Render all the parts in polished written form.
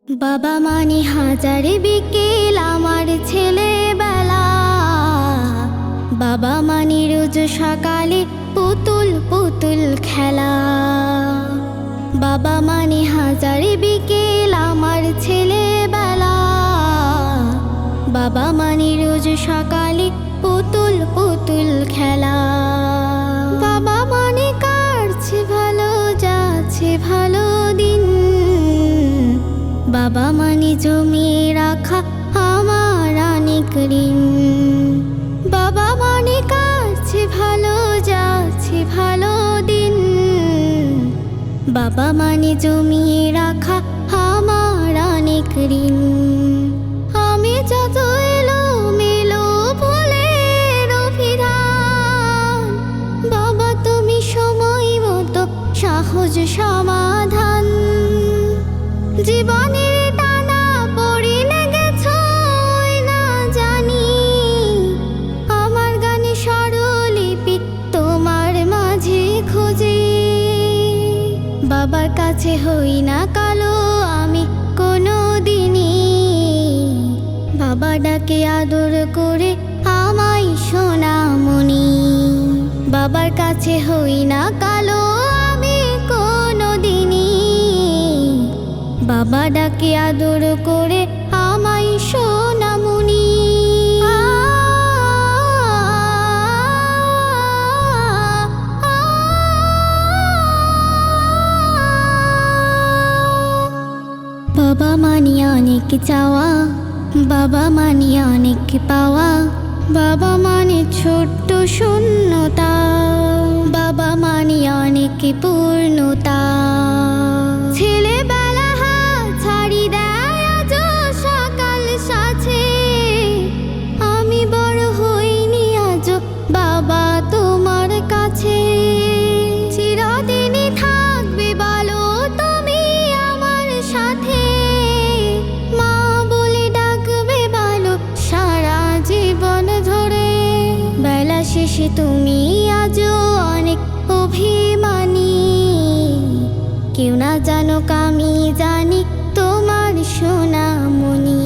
বাবা মানে হাজার বিকেল আমার ছেলেবেলা। বাবা মানে রোজ সকালে পুতুল পুতুল খেলা। বাবা মানে হাজার বিকেল আমার ছেলেবেলা। বাবা মানে রোজ সকালে পুতুল পুতুল খেলা। বাবা মানে কাটছে ভালো, যাচ্ছে ভালো দিন। বাবা মানে জমিয়ে রাখা আমার অনেক ঋণ। বাবা মানে কাটছে ভালো, যাচ্ছে ভালো দিন। বাবা মানে জমিয়ে রাখা আমার অনেক ঋণ। আমি যত এলো মেলো ভুলের অভিধান, বাবা তুমি সময় মতো সহজ সমাধান। জীবনের টানা পড়ে গেছো না জানি, আমার গানে স্বরলিপি তোমার মাঝে খুঁজে। বাবার কাছে হই না কালো আমি কোনো দিনই, বাবা ডাকে আদর করে আমায় সোনামণি। বাবার কাছে হই না কালো আমি কোনো দিনই, বাবা ডাকে আদর করে আমায় সোনামণি। বাবা মানে অনেক চাওয়া, বাবা মানে অনেক পাওয়া। বাবা মানে ছোট্ট শূন্যতা, বাবা মানে অনেক পূর্ণতা। ছেলেবেলা হাত ছাড়ি দেয় আজ সকাল সাথে, আমি বড় হইনি আজ বাবা তোমার কাছে। চিরদিনই থাকবে বলো তুমি আমার সাথে, মা বলে ডাকবে বলো সারা জীবন ধরে। বেলা শেষে তুমি আজও অনেক অভিমানী, কেউ না জানুক আমি জানি তোমার সোনামণি।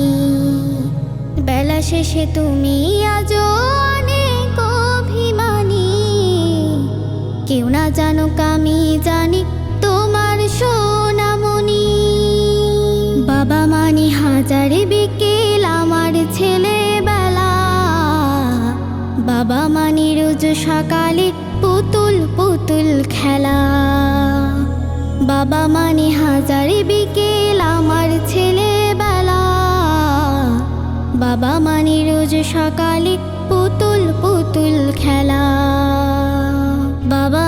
বেলা শেষে তুমি আজও অনেক অভিমানী, কেউ না জানুক আমি জানি তোমার সোনামণি। বাবা মানে হাজার বিকেল আমার ছেলেবেলা। বাবা মানে রোজ সকালে পুতুল পুতুল খেলা। বাবা মানে হাজার বিকেল আমার ছেলেবেলা। বাবা মানে রোজ সকালে পুতুল পুতুল খেলা। বাবা